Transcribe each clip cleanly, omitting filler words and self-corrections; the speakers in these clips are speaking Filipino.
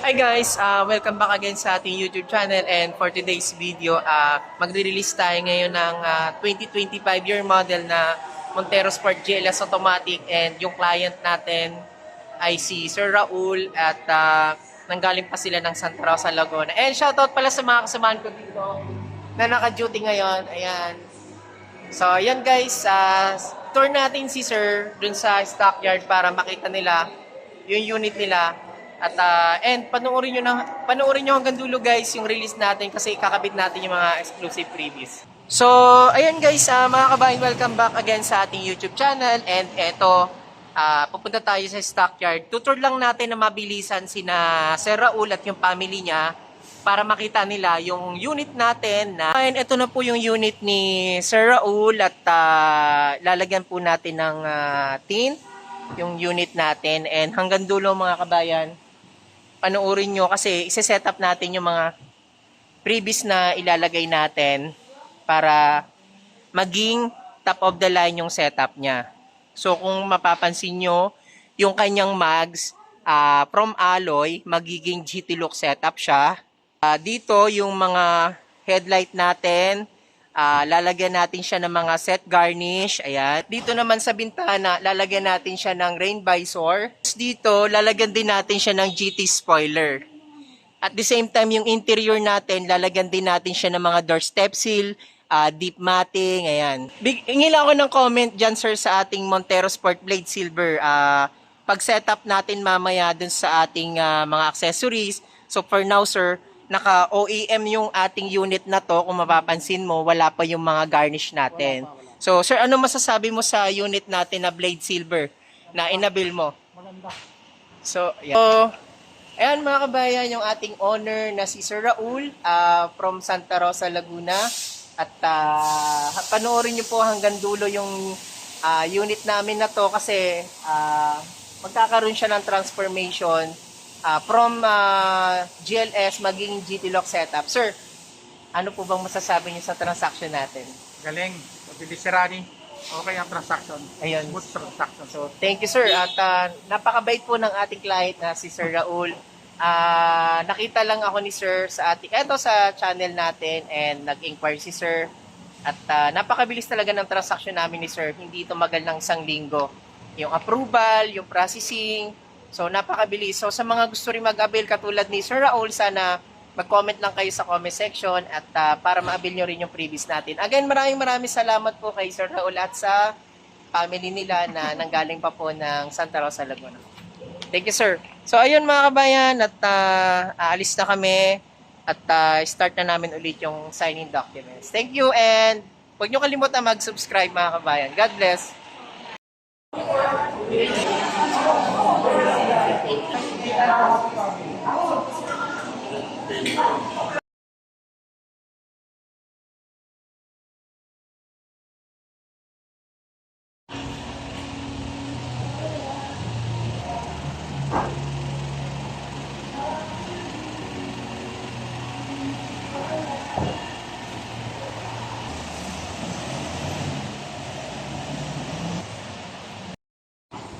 Hi guys, welcome back again sa ating YouTube channel, and for today's video, magre-release tayo ngayon ng 2025 year model na Montero Sport GLS Automatic, and yung client natin ay si Sir Raul at nanggaling pa sila ng Santa Rosa, Laguna. And shoutout pala sa mga kasamahan ko dito na naka-duty ngayon. Ayan. So ayan guys, tour natin si Sir dun sa stockyard para makita nila yung unit nila. At and panoorin nyo hanggang dulo guys yung release natin kasi kakabit natin yung mga exclusive previews. So, ayan guys, mga kabayan, welcome back again sa ating YouTube channel. And eto, pupunta tayo sa stockyard. Tutor lang natin na mabilisan sina Sir Raul at yung family niya para makita nila yung unit natin. And ito na po yung unit ni Sir Raul at lalagyan po natin ng tint yung unit natin. And hanggang dulo mga kabayan, panoorin nyo kasi isi-set up natin yung mga previous na ilalagay natin para maging top of the line yung setup niya. So kung mapapansin nyo, yung kanyang mags from alloy, magiging GT look setup siya. Dito yung mga headlight natin, lalagyan natin siya ng mga set garnish. Ayan. Dito naman sa bintana, lalagyan natin siya ng rain visor. Dito, lalagyan din natin siya ng GT spoiler. At the same time, yung interior natin, lalagyan din natin siya ng mga door step seal, deep matting, ayan. Hingi lang ako ng comment dyan, sir, sa ating Montero Sport Blade Silver. Pag setup natin mamaya dun sa ating mga accessories. So for now, sir, naka OEM yung ating unit na to. Kung mapapansin mo, wala pa yung mga garnish natin. So sir, ano masasabi mo sa unit natin na Blade Silver na inabil mo? Maganda. So, ayan. So, ayan mga kabayan, yung ating owner na si Sir Raul from Santa Rosa, Laguna. At panoorin nyo po hanggang dulo yung unit namin na to kasi magkakaroon siya ng transformation from GLS maging GT lock setup. Sir, ano po bang masasabi niyo sa transaction natin? Galing. Bilisirani. Okay ang transaction. Ayun. Smooth transaction. So, thank you sir. At napakabait po ng ating client na si Sir Raul. Nakita lang ako ni Sir sa channel natin and nag-inquire si Sir. At napakabilis talaga ng transaction namin ni Sir. Hindi tumagal ng 1 linggo. Yung approval, yung processing. So, napakabilis. So, sa mga gusto rin mag-avail katulad ni Sir Raul, sana mag-comment lang kayo sa comment section at para ma-avail nyo rin yung previous natin. Again, maraming salamat po kay Sir Raul at sa family nila na nanggaling pa po ng Santa Rosa, Laguna. Thank you, sir. So, ayun mga kabayan, at aalis na kami at start na namin ulit yung signing documents. Thank you, and huwag nyo kalimutan mag-subscribe mga kabayan. God bless.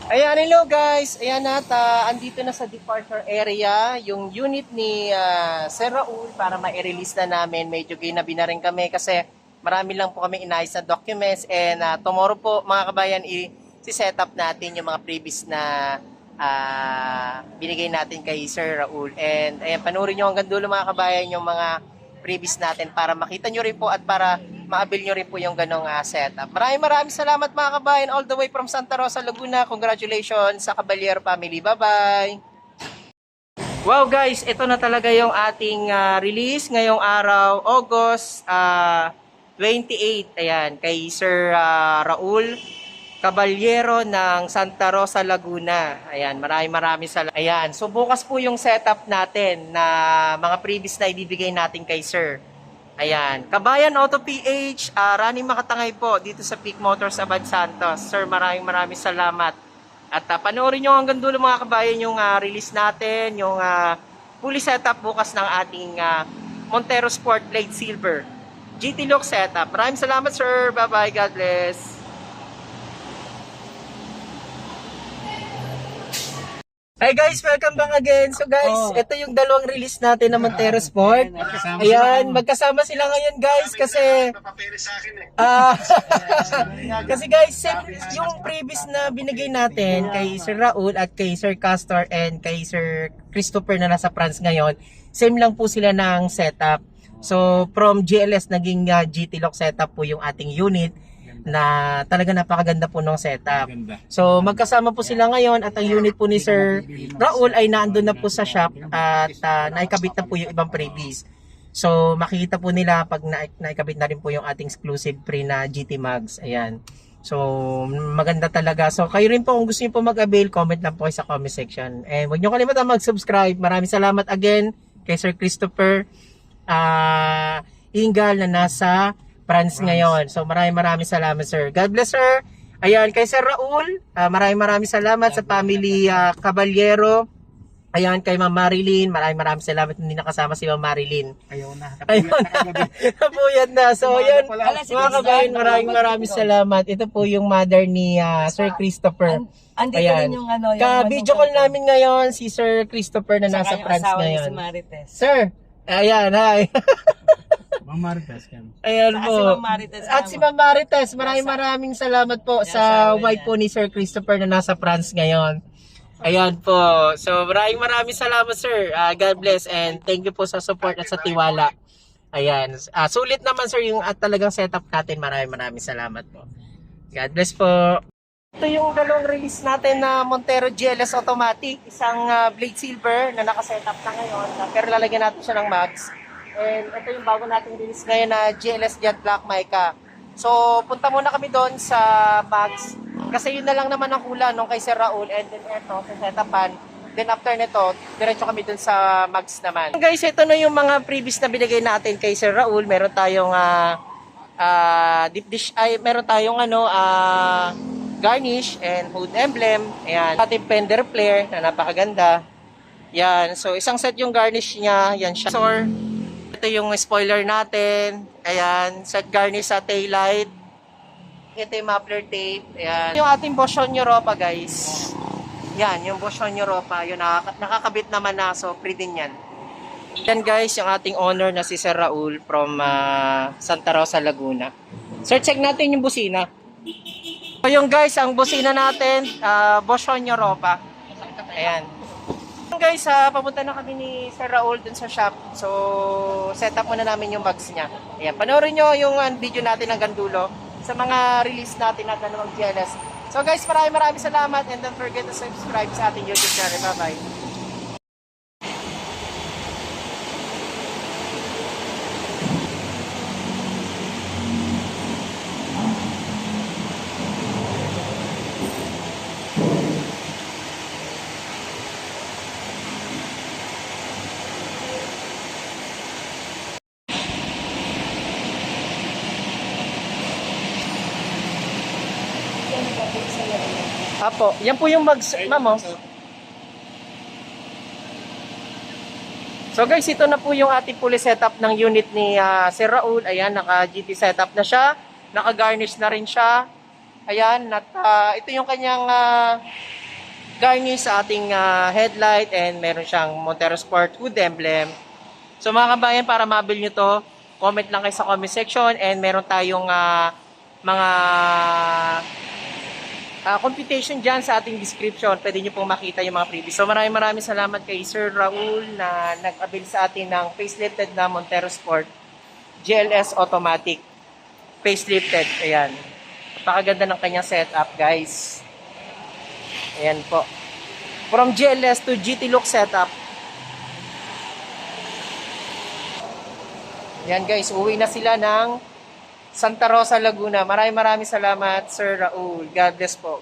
Ayan, hello guys. Ayan at andito na sa departure area yung unit ni Sir Raul para ma-release na namin. Medyo ginabi na rin kami kasi marami lang po kami inayos na documents, and tomorrow po mga kabayan i-set up natin yung mga previous na binigay natin kay Sir Raul. And ayan, panoorin nyo hanggang dulo mga kabayan yung mga previous natin para makita nyo rin po at para ma-avail nyo rin po yung ganong setup. Maraming salamat mga kabayan all the way from Santa Rosa, Laguna. Congratulations sa Caballero family. Bye-bye! Wow guys, ito na talaga yung ating release ngayong araw, August 28. Ayan, kay Sir Raul Caballero ng Santa Rosa, Laguna. Ayan, maraming salamat. Ayan, so bukas po yung setup natin na mga previous na ibibigay natin kay Sir. Ayan, Kabayan Auto PH, Rani Makatangay po dito sa Peak Motors Abad Santos. Sir, maraming salamat. At panoorin nyo hanggang dulo mga kabayan yung release natin, yung fully setup bukas ng ating Montero Sport Blade Silver GT look setup. Maraming salamat sir, bye bye, God bless. Hi guys, welcome back again. So guys, ito yung dalawang release natin ng Montero Sport. Ayan, magkasama sila ngayon guys kasi kasi guys, yung previous na binigay natin kay Sir Raul at kay Sir Castor and kay Sir Christopher na nasa France ngayon, same lang po sila ng setup. So from GLS naging GT lock setup po yung ating unit na talaga napakaganda po ng setup. So magkasama po sila ngayon at ang unit po ni Sir Raul ay naandun na po sa shop at naikabit na po yung ibang freebies. So makikita po nila pag naikabit na rin po yung ating exclusive free na GT Mags. Ayan. So maganda talaga. So kayo rin po kung gusto niyo po mag-avail, comment lang po kayo sa comment section. And huwag niyo kalimutan mag-subscribe. Maraming salamat again kay Sir Christopher Ingal na nasa France ngayon. So maraming salamat sir. God bless sir. Ayan, kay Sir Raul, maraming salamat sa family Caballero. Ayan, kay Ma'am Marilyn, maraming salamat hindi nakasama si Ma'am Marilyn. Ayaw na. Ayun na. Napuyat na. So ayan, mga kabayan, maraming salamat. Ito po yung mother ni Sir Christopher. Andito Ayan. rin yung ano. Ka-video call namin ngayon si Sir Christopher na nasa France ngayon. Si Marites. Sir, ayan, hi. Ma'am Marites yan. Ayan Si po. Ma'am Marites. At si Ma'am Marites, maraming salamat po sa wife po ni Sir Christopher na nasa France ngayon. Ayan po. So maraming salamat sir. God bless and thank you po sa support at sa tiwala. Ayan. Sulit naman sir yung at talagang setup natin. Maraming salamat po. God bless po. Ito yung dalawang release natin na Montero GLS Automatic. Isang blade silver na nakasetup na ngayon. Pero lalagyan natin siya ng mags. And ito yung bago nating release ngayon na GLS Jet Black Mica. So, punta muna kami doon sa mags. Kasi yun na lang naman ang kulang nung kay Sir Raul. And then ito, sa setapan. Then after nito, diretso kami doon sa mags naman. Guys, ito na yung mga previous na binigay natin kay Sir Raul. Meron tayong deep dish, meron tayong garnish and hood emblem. Ayan. Ating fender flare na napakaganda. Yan. So, isang set yung garnish niya. Yan siya. Ito yung spoiler natin. Ayan. Set garnish sa taillight. Ito yung muffler tape. Ayan. Yung ating Boschon Europa, guys. Yan. Yung Boschon Europa. Yung nakakabit naman na. So, free din yan. Yan, guys. Yung ating owner na si Sir Raul from Santa Rosa, Laguna. Sir, check natin yung busina. So, yung guys, ang busina natin, Boschon Europa. Ayan. Guys, papunta na kami ni Sir Raul dun sa shop. So, set up muna namin yung bags niya. Ayan, panoorin nyo yung video natin hanggang dulo sa mga release natin na dalawang GLS. So guys, maraming salamat and don't forget to subscribe sa ating YouTube channel. Bye-bye. Apo, yan po yung ma'am. So guys, ito na po yung ating fully setup ng unit ni Sir Raul. Ayan, naka-GT setup na siya. Naka-garnish na rin siya. Ayan, ito yung kanyang garnish sa ating headlight and meron siyang Montero Sport hood emblem. So mga kabayan, para mabil nyo to, comment lang kayo sa comment section and meron tayong mga computation dyan sa ating description. Pwede nyo pong makita yung mga previous. So maraming salamat kay Sir Raul na nag-avail sa atin ng facelifted na Montero Sport GLS Automatic. Facelifted. Ayan. Napakaganda ng kanyang setup, guys. Ayan po. From GLS to GT look setup. Ayan guys, uwi na sila ng Santa Rosa, Laguna. Maraming salamat, Sir Raul. God bless po.